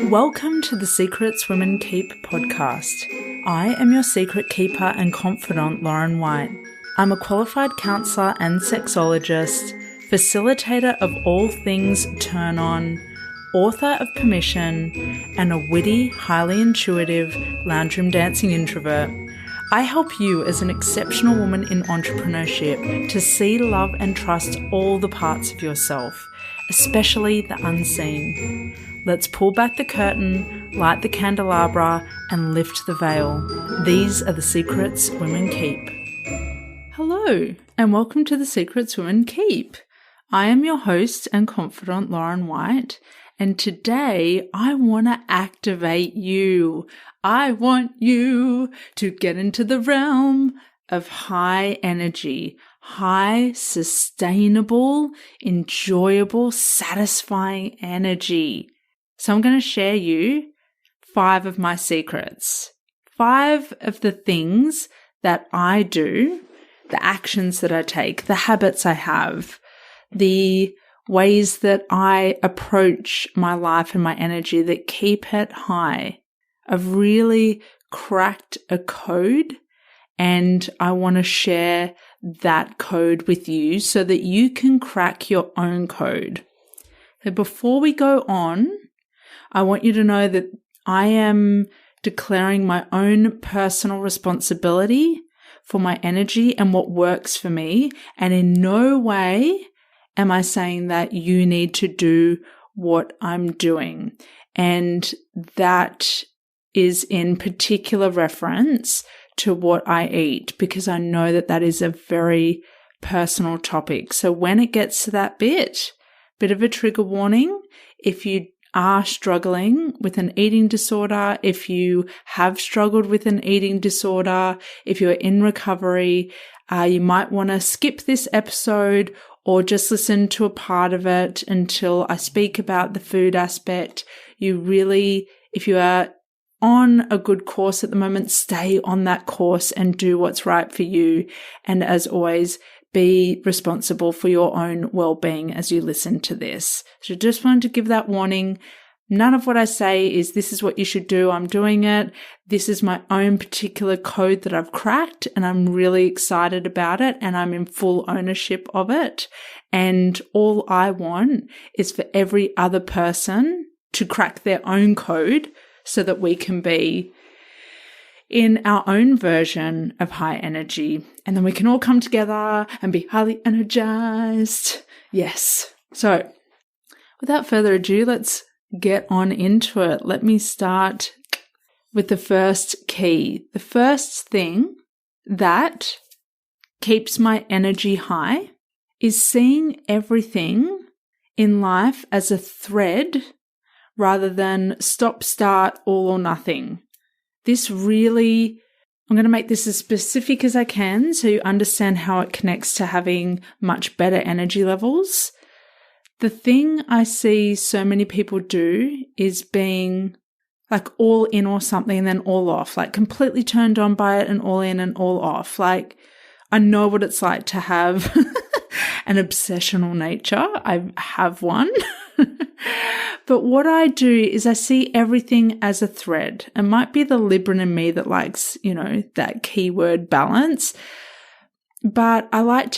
Welcome to the Secrets Women Keep podcast. I am your secret keeper and confidant, Lauren White. I'm a qualified counsellor and sexologist, facilitator of all things turn on, author of Permission, and a witty, highly intuitive lounge room dancing introvert. I help you as an exceptional woman in entrepreneurship to see, love, and trust all the parts of yourself, especially the unseen. Let's pull back the curtain, light the candelabra, and lift the veil. These are the secrets women keep. Hello, and welcome to the Secrets Women Keep. I am your host and confidant, Lauren White, and today I want to activate you. I want you to get into the realm of high energy, high, sustainable, enjoyable, satisfying energy. So I'm going to share you 5 of my secrets, 5 of the things that I do, the actions that I take, the habits I have, the ways that I approach my life and my energy that keep it high. I've really cracked a code, and I want to share that code with you so that you can crack your own code. So before we go on, I want you to know that I am declaring my own personal responsibility for my energy and what works for me, and in no way am I saying that you need to do what I'm doing. And that is in particular reference to what I eat, because I know that that is a very personal topic. So when it gets to that bit of a trigger warning, if you are struggling with an eating disorder, if you have struggled with an eating disorder, if you're in recovery, you might want to skip this episode or just listen to a part of it until I speak about the food aspect. You really, if you are on a good course at the moment, stay on that course and do what's right for you. And as always, be responsible for your own well-being as you listen to this. So just wanted to give that warning. None of what I say is this is what you should do. I'm doing it. This is my own particular code that I've cracked, and I'm really excited about it, and I'm in full ownership of it. And all I want is for every other person to crack their own code so that we can be in our own version of high energy, and then we can all come together and be highly energized. Yes. So without further ado, let's get on into it. Let me start with the first key. The first thing that keeps my energy high is seeing everything in life as a thread rather than stop, start, all or nothing. This really, I'm going to make this as specific as I can so you understand how it connects to having much better energy levels. The thing I see so many people do is being like all in or something and then all off, like completely turned on by it and all in and all off. Like I know what it's like to have an obsessional nature. I have one. But what I do is I see everything as a thread. It might be the Libran in me that likes, that keyword balance. But I like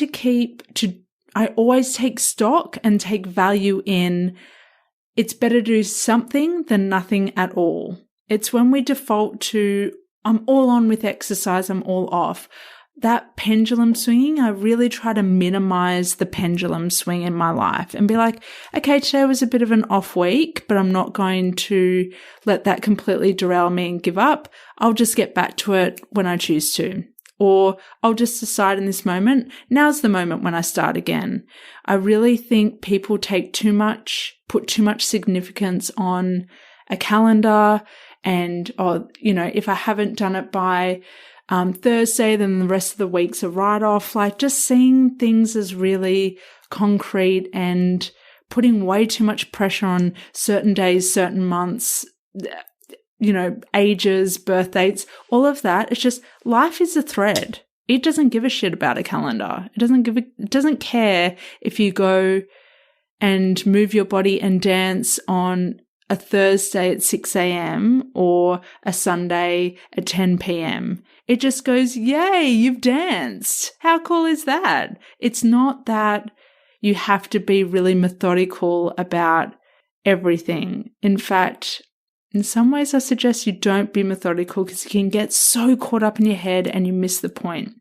I always take stock and take value in it's better to do something than nothing at all. It's when we default to I'm all on with exercise, I'm all off. That pendulum swinging, I really try to minimize the pendulum swing in my life and be like, okay, today was a bit of an off week, but I'm not going to let that completely derail me and give up. I'll just get back to it when I choose to. Or I'll just decide in this moment, now's the moment when I start again. I really think people put too much significance on a calendar and, if I haven't done it by Thursday, then the rest of the week's a write-off. Like just seeing things as really concrete and putting way too much pressure on certain days, certain months, ages, birth dates, all of that. It's just life is a thread. It doesn't give a shit about a calendar. It doesn't care if you go and move your body and dance on a Thursday at 6 a.m. or a Sunday at 10 p.m. It just goes, yay, you've danced. How cool is that? It's not that you have to be really methodical about everything. In fact, in some ways, I suggest you don't be methodical because you can get so caught up in your head and you miss the point.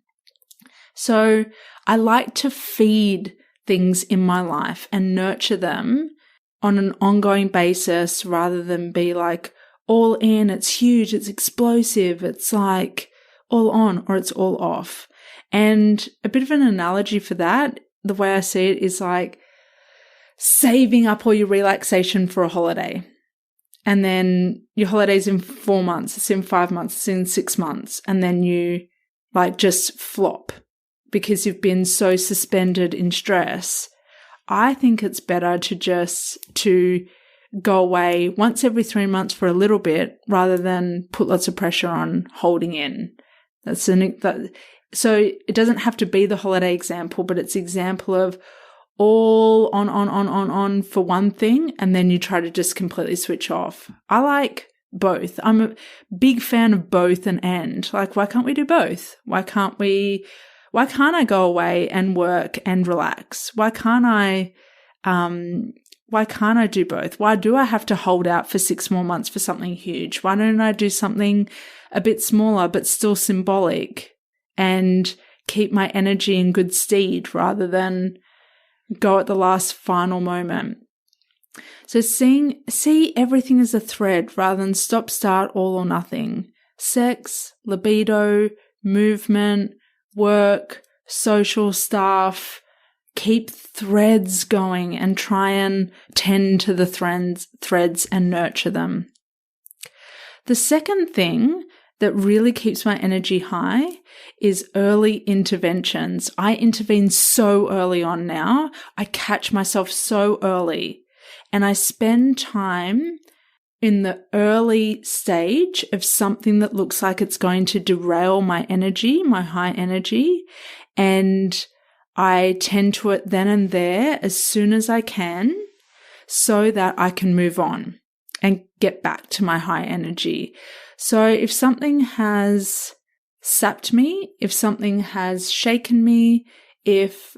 So I like to feed things in my life and nurture them on an ongoing basis rather than be like all in, it's huge, it's explosive, it's like all on or it's all off. And a bit of an analogy for that, the way I see it is like saving up all your relaxation for a holiday. And then your holiday's in 4 months, it's in 5 months, it's in 6 months. And then you like just flop because you've been so suspended in stress. I think it's better to go away once every 3 months for a little bit rather than put lots of pressure on holding in. So it doesn't have to be the holiday example, but it's example of all on for one thing, and then you try to just completely switch off. I like both. I'm a big fan of both and. Like, why can't we do both? Why can't I go away and work and relax? Why can't I do both? Why do I have to hold out for 6 more months for something huge? Why don't I do something a bit smaller but still symbolic and keep my energy in good stead rather than go at the last final moment? So see everything as a thread rather than stop, start, all or nothing. Sex, libido, movement, work, social stuff, keep threads going and try and tend to the threads and nurture them. The second thing that really keeps my energy high is early interventions. I intervene so early on now. I catch myself so early, and I spend time in the early stage of something that looks like it's going to derail my energy, my high energy, and I tend to it then and there as soon as I can so that I can move on and get back to my high energy. So if something has sapped me, if something has shaken me, if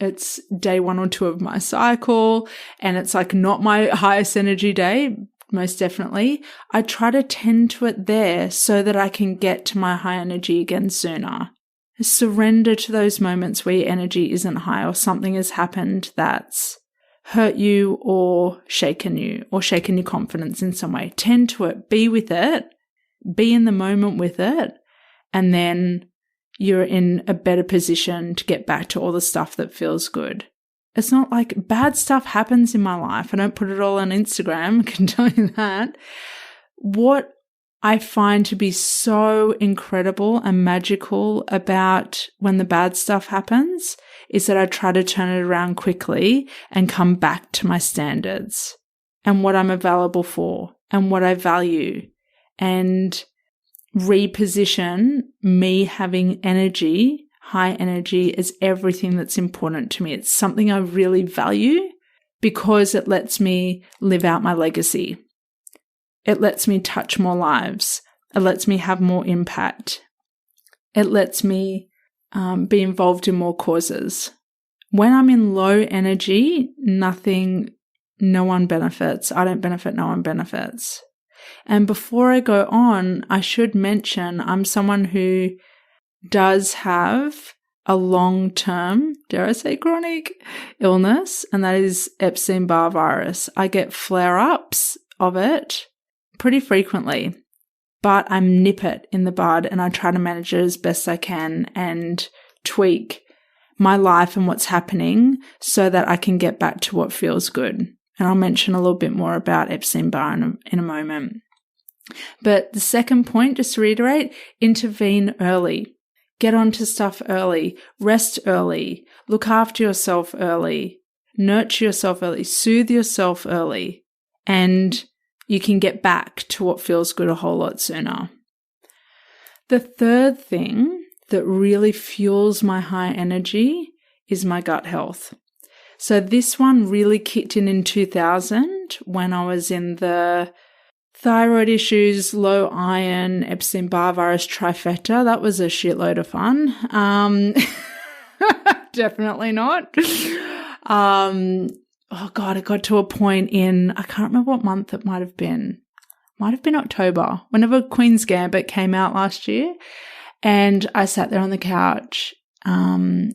it's day 1 or 2 of my cycle and it's like not my highest energy day, most definitely, I try to tend to it there so that I can get to my high energy again sooner. Surrender to those moments where your energy isn't high or something has happened that's hurt you or shaken your confidence in some way. Tend to it, be with it, be in the moment with it, and then you're in a better position to get back to all the stuff that feels good. It's not like bad stuff happens in my life. I don't put it all on Instagram, I can tell you that. What I find to be so incredible and magical about when the bad stuff happens is that I try to turn it around quickly and come back to my standards and what I'm available for and what I value, and reposition me having energy, high energy, as everything that's important to me. It's something I really value because it lets me live out my legacy. It lets me touch more lives. It lets me have more impact. It lets me be involved in more causes. When I'm in low energy, no one benefits. I don't benefit, no one benefits. And before I go on, I should mention I'm someone who does have a long-term, dare I say chronic, illness, and that is Epstein-Barr virus. I get flare-ups of it pretty frequently, but I nip it in the bud and I try to manage it as best I can and tweak my life and what's happening so that I can get back to what feels good. And I'll mention a little bit more about Epstein-Barr in a moment. But the second point, just to reiterate, intervene early. Get onto stuff early. Rest early. Look after yourself early. Nurture yourself early. Soothe yourself early. And you can get back to what feels good a whole lot sooner. The third thing that really fuels my high energy is my gut health. So this one really kicked in 2000 when I was in the thyroid issues, low iron, Epstein-Barr virus trifecta. That was a shitload of fun. Definitely not. Oh God, it got to a point in, I can't remember what month it might have been. Might have been October, whenever Queen's Gambit came out last year. And I sat there on the couch, and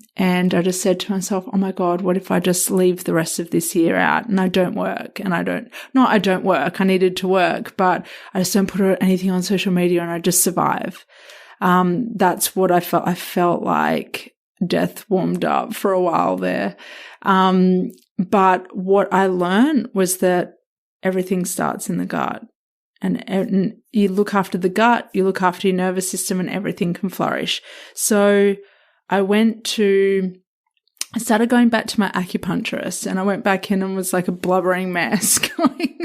I just said to myself, oh my God, what if I just leave the rest of this year out and I don't work and I don't work. I needed to work, but I just don't put anything on social media and I just survive. That's what I felt. I felt like death warmed up for a while there. But what I learned was that everything starts in the gut. And you look after the gut, you look after your nervous system, and everything can flourish. So I started going back to my acupuncturist, and I went back in and was like a blubbering mess going,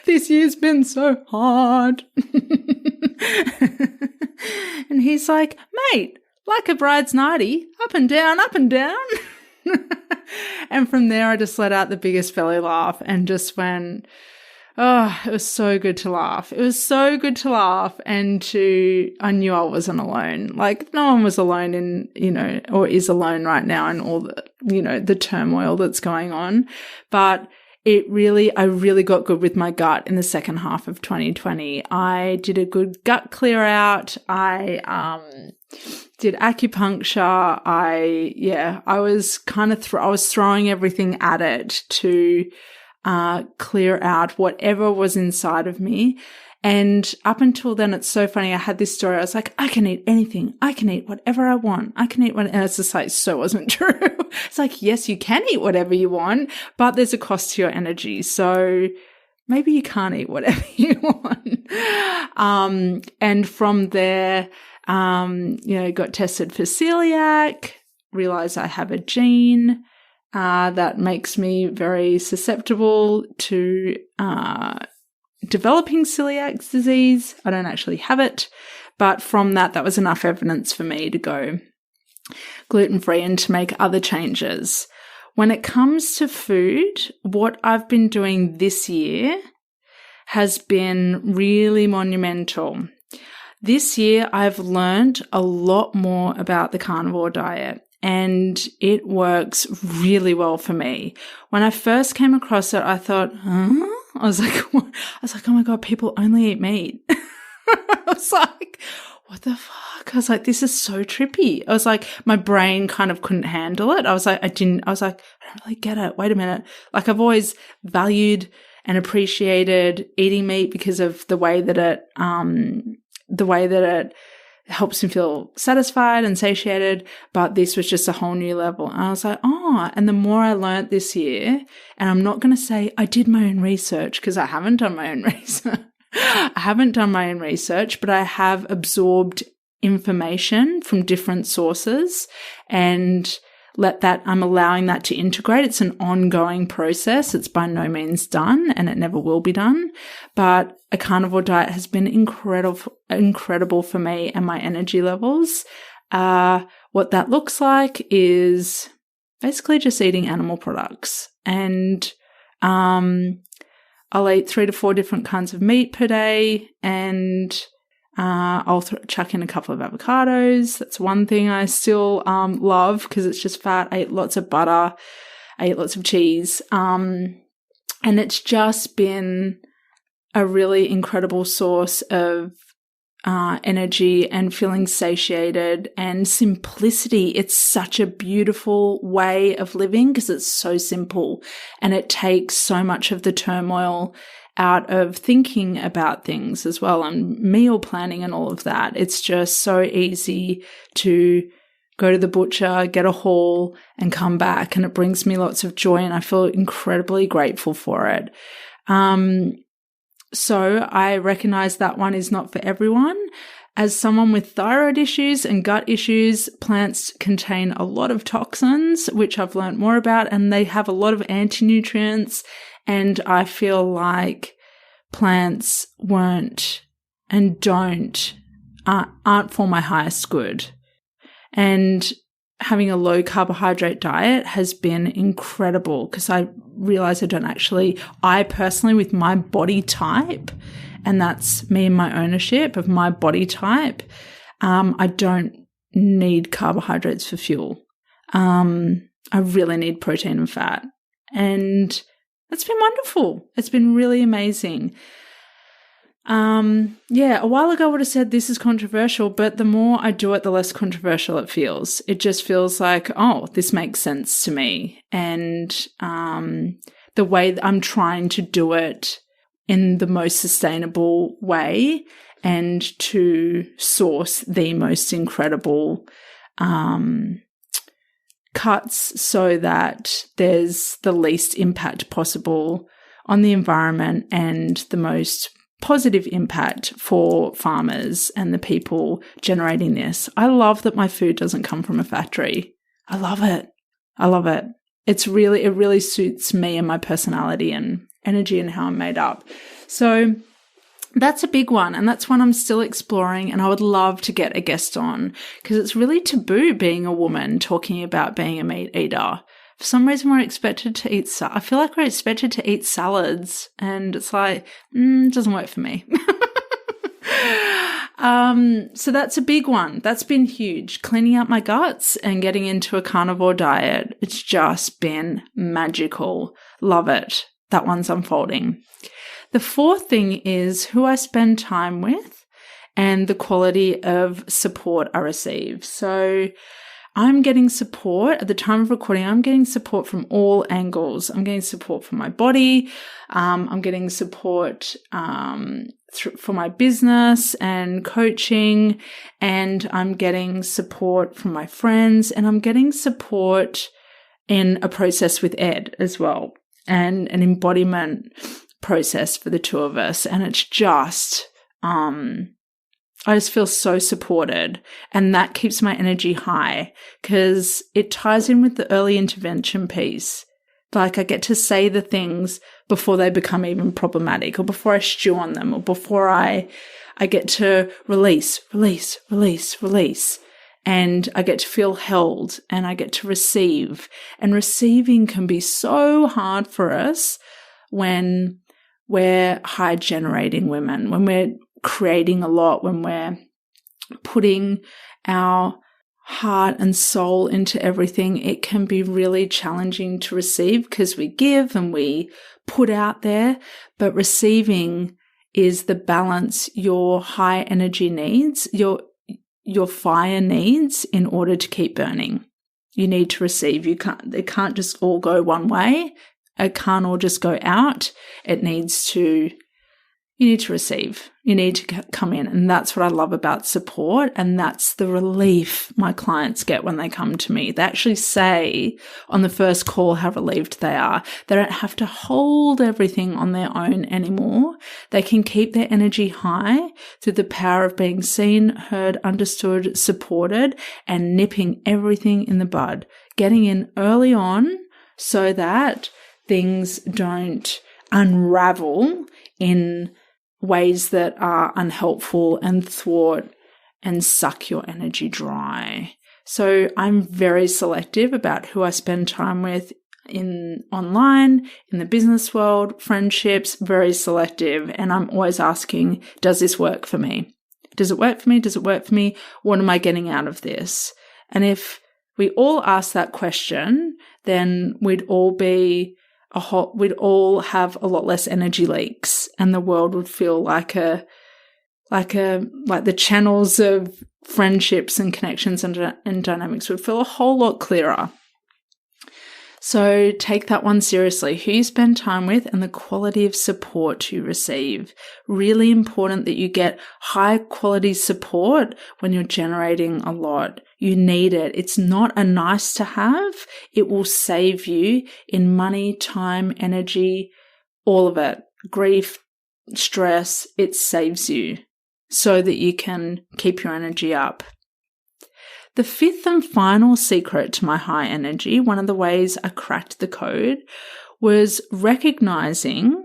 this year's been so hard. And he's like, mate, like a bride's nightie, up and down, up and down. And from there, I just let out the biggest belly laugh and just went, oh, it was so good to laugh. It was so good to laugh, and I knew I wasn't alone. Like, no one was alone in, or is alone right now in all the, the turmoil that's going on. But I really got good with my gut in the second half of 2020. I did a good gut clear out. I did acupuncture. I was kind of, I was throwing everything at it to clear out whatever was inside of me. And up until then, it's so funny. I had this story. I was like, I can eat anything. I can eat whatever I want. I can eat what, and it's just like, so wasn't true. It's like, yes, you can eat whatever you want, but there's a cost to your energy. So maybe you can't eat whatever you want. And from there, got tested for celiac, realized I have a gene that makes me very susceptible to developing celiac disease. I don't actually have it, but from that was enough evidence for me to go gluten-free and to make other changes. When it comes to food, what I've been doing this year has been really monumental. This year, I've learned a lot more about the carnivore diet, and it works really well for me. When I first came across it, I thought, huh? I was like, oh my God, people only eat meat. I was like, what the fuck? I was like, this is so trippy. I was like, my brain kind of couldn't handle it. I don't really get it. Wait a minute. Like, I've always valued and appreciated eating meat because of the way that it helps me feel satisfied and satiated, but this was just a whole new level. And I was like, oh, and the more I learned this year, and I'm not going to say I did my own research because I haven't done my own research. But I have absorbed information from different sources and I'm allowing that to integrate. It's an ongoing process. It's by no means done, and it never will be done. But a carnivore diet has been incredible for me and my energy levels. What that looks like is basically just eating animal products, and I'll eat 3 to 4 different kinds of meat per day, and I'll chuck in a couple of avocados. That's one thing I still love because it's just fat. I eat lots of butter. I eat lots of cheese. And it's just been a really incredible source of energy and feeling satiated and simplicity. It's such a beautiful way of living because it's so simple, and it takes so much of the turmoil out of thinking about things as well, and meal planning and all of that. It's just so easy to go to the butcher, get a haul, and come back, and it brings me lots of joy, and I feel incredibly grateful for it. So I recognize that one is not for everyone. As someone with thyroid issues and gut issues, plants contain a lot of toxins, which I've learned more about, and they have a lot of anti-nutrients. And I feel like plants weren't and aren't for my highest good. And having a low carbohydrate diet has been incredible because I realize I personally, with my body type, and that's me and my ownership of my body type, I don't need carbohydrates for fuel. I really need protein and fat. And it's been wonderful. It's been really amazing. A while ago I would have said this is controversial, but the more I do it, the less controversial it feels. It just feels like, oh, this makes sense to me. And the way that I'm trying to do it in the most sustainable way and to source the most incredible cuts so that there's the least impact possible on the environment and the most positive impact for farmers and the people generating this. I love that my food doesn't come from a factory. I love it. I love it. It really suits me and my personality and energy and how I'm made up. So that's a big one, and that's one I'm still exploring, and I would love to get a guest on because it's really taboo being a woman talking about being a meat eater. For some reason, we're expected to eat I feel like we're expected to eat salads, and it's like, it doesn't work for me. So that's a big one. That's been huge. Cleaning out my guts and getting into a carnivore diet. It's just been magical. Love it. That one's unfolding. The fourth thing is who I spend time with and the quality of support I receive. So I'm getting support at the time of recording. I'm getting support from all angles. I'm getting support from my body. I'm getting support for my business and coaching, and I'm getting support from my friends, and I'm getting support in a process with Ed as well, and an embodiment process for the two of us. And it's just, I just feel so supported, and that keeps my energy high because it ties in with the early intervention piece. Like I get to say the things before they become even problematic, or before I stew on them, or before I get to release. And I get to feel held, and I get to receive. And receiving can be so hard for us when we're high generating women, when we're creating a lot, when we're putting our heart and soul into everything. It can be really challenging to receive because we give and we put out there, but receiving is the balance your high energy needs, your fire needs in order to keep burning. You need to receive. It can't just all go one way. It can't all just go out. You need to receive. You need to come in. And that's what I love about support. And that's the relief my clients get when they come to me. They actually say on the first call how relieved they are. They don't have to hold everything on their own anymore. They can keep their energy high through the power of being seen, heard, understood, supported, and nipping everything in the bud. Getting in early on so that things don't unravel in ways that are unhelpful and thwart and suck your energy dry. So I'm very selective about who I spend time with online, in the business world, friendships, very selective. And I'm always asking, does this work for me? Does it work for me? Does it work for me? What am I getting out of this? And if we all ask that question, then we'd all have a lot less energy leaks, and the world would feel like the channels of friendships and connections and dynamics would feel a whole lot clearer. So take that one seriously. Who you spend time with and the quality of support you receive. Really important that you get high quality support when you're generating a lot. You need it. It's not a nice to have. It will save you in money, time, energy, all of it. Grief, stress, it saves you so that you can keep your energy up. The fifth and final secret to my high energy, one of the ways I cracked the code, was recognizing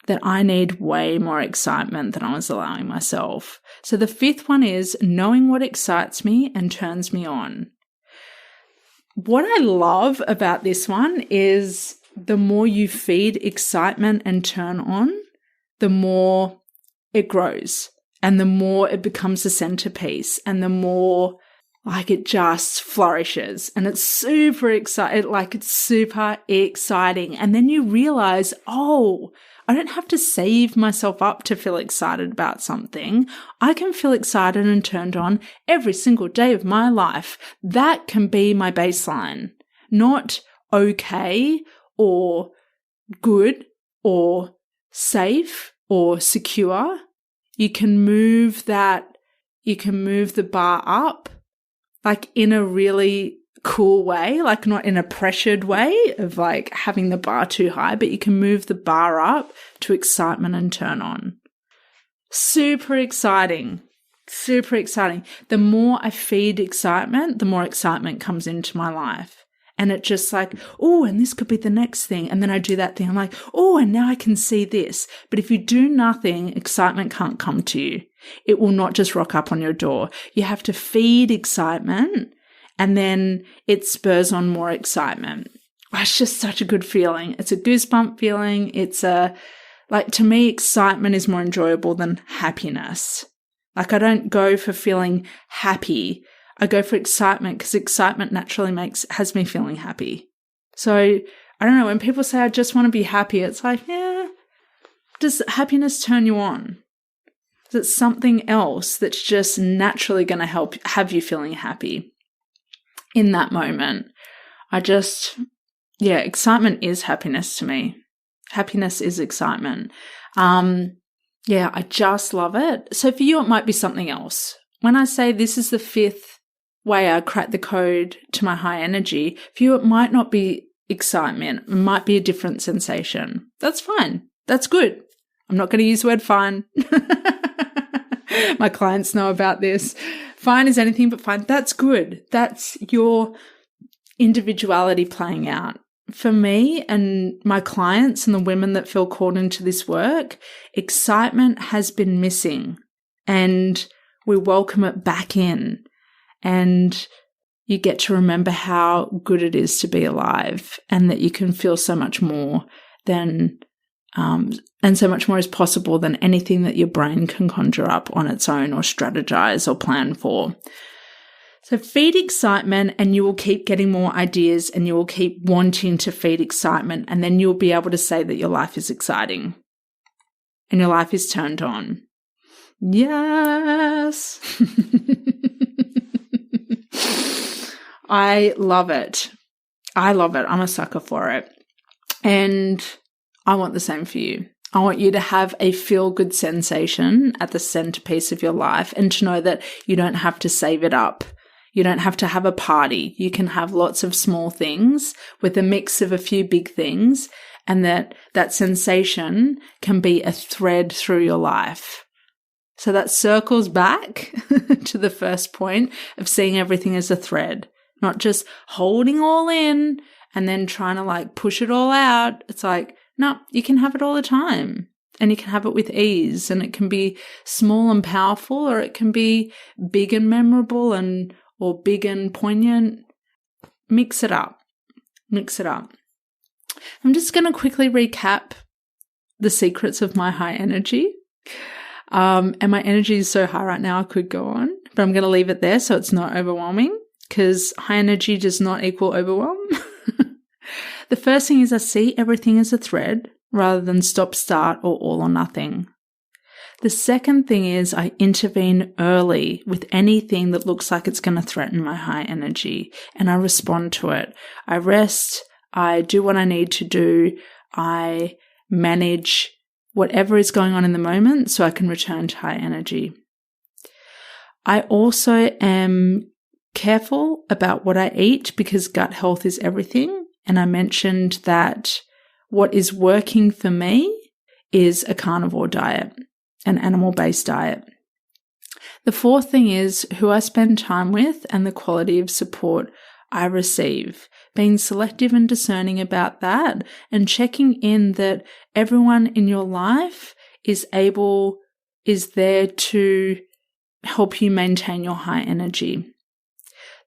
that I need way more excitement than I was allowing myself. So the fifth one is knowing what excites me and turns me on. what I love about this one is the more you feed excitement and turn on, the more it grows and the more it becomes a centerpiece and the more like it just flourishes, and it's super exciting. It's super exciting. And then you realize, oh, I don't have to save myself up to feel excited about something. I can feel excited and turned on every single day of my life. That can be my baseline, not okay or good or safe or secure. You can move the bar up, like in a really cool way, like not in a pressured way of like having the bar too high, but you can move the bar up to excitement and turn on. Super exciting. Super exciting. The more I feed excitement, the more excitement comes into my life. And it just like, oh, and this could be the next thing. And then I do that thing. I'm like, oh, and now I can see this. But if you do nothing, excitement can't come to you. It will not just rock up on your door. You have to feed excitement and then it spurs on more excitement. It's just such a good feeling. It's a goosebump feeling. To me, excitement is more enjoyable than happiness. Like I don't go for feeling happy. I go for excitement because excitement naturally has me feeling happy. So I don't know, when people say I just want to be happy, it's like, yeah, does happiness turn you on? Is it something else that's just naturally going to have you feeling happy in that moment? Excitement is happiness to me. Happiness is excitement. I just love it. So for you, it might be something else. When I say this is the 5th way I crack the code to my high energy, for you, it might not be excitement. It might be a different sensation. That's fine. That's good. I'm not going to use the word fine. My clients know about this. Fine is anything but fine. That's good. That's your individuality playing out. For me and my clients and the women that feel called into this work, excitement has been missing and we welcome it back in. And you get to remember how good it is to be alive and that you can feel so much more than, and so much more is possible than anything that your brain can conjure up on its own or strategize or plan for. So feed excitement and you will keep getting more ideas and you will keep wanting to feed excitement, and then you'll be able to say that your life is exciting and your life is turned on. Yes. I love it. I'm a sucker for it. And I want the same for you. I want you to have a feel-good sensation at the centerpiece of your life and to know that you don't have to save it up. You don't have to have a party. You can have lots of small things with a mix of a few big things, and that sensation can be a thread through your life. So that circles back to the first point of seeing everything as a thread, not just holding all in and then trying to push it all out. It's like, no, you can have it all the time and you can have it with ease, and it can be small and powerful, or it can be big and memorable or big and poignant. Mix it up. I'm just going to quickly recap the secrets of my high energy. And my energy is so high right now, I could go on, but I'm going to leave it there so it's not overwhelming, because high energy does not equal overwhelm. The first thing is I see everything as a thread rather than stop, start, or all or nothing. The second thing is I intervene early with anything that looks like it's going to threaten my high energy, and I respond to it. I rest, I do what I need to do, I manage whatever is going on in the moment so I can return to high energy. I also am careful about what I eat because gut health is everything. And I mentioned that what is working for me is a carnivore diet, an animal-based diet. The fourth thing is who I spend time with and the quality of support I receive. Being selective and discerning about that, and checking in that everyone in your life is there to help you maintain your high energy.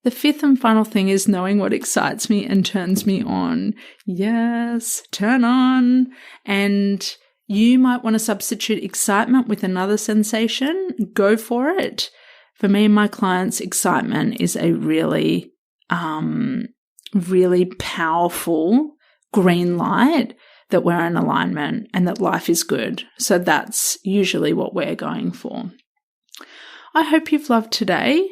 The fifth and final thing is knowing what excites me and turns me on. Yes, turn on. And you might want to substitute excitement with another sensation. Go for it. For me and my clients, excitement is a really, really powerful green light that we're in alignment and that life is good. So that's usually what we're going for. I hope you've loved today.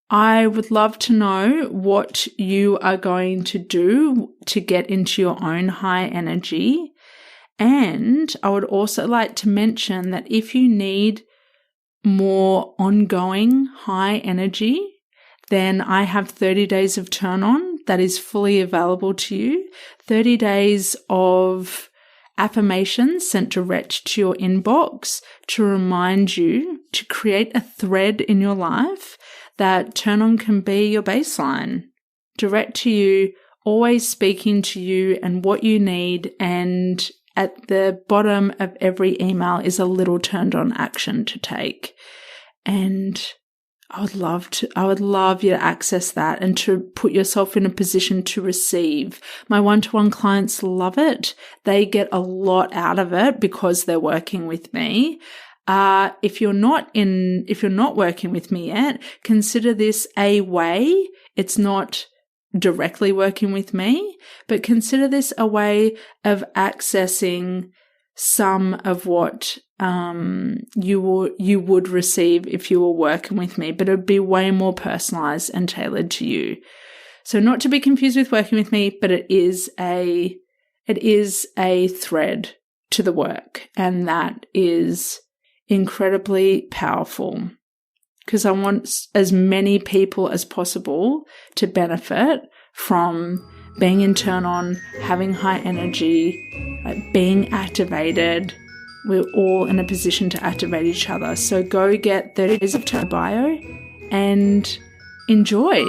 I would love to know what you are going to do to get into your own high energy. And I would also like to mention that if you need more ongoing high energy, then I have 30 days of turn on that is fully available to you. 30 days of affirmations sent direct to your inbox to remind you to create a thread in your life that turn on can be your baseline, direct to you, always speaking to you and what you need. And at the bottom of every email is a little turned on action to take. And I would love you to access that and to put yourself in a position to receive. My one-to-one clients love it. They get a lot out of it because they're working with me. If you're not working with me yet, consider this a way. It's not directly working with me, but consider this a way of accessing some of what you would receive if you were working with me, but it would be way more personalized and tailored to you. So not to be confused with working with me, but it is a thread to the work, and that is incredibly powerful because I want as many people as possible to benefit from being in turn on, having high energy, being activated. We're all in a position to activate each other. So go get 30 days of turn bio and enjoy.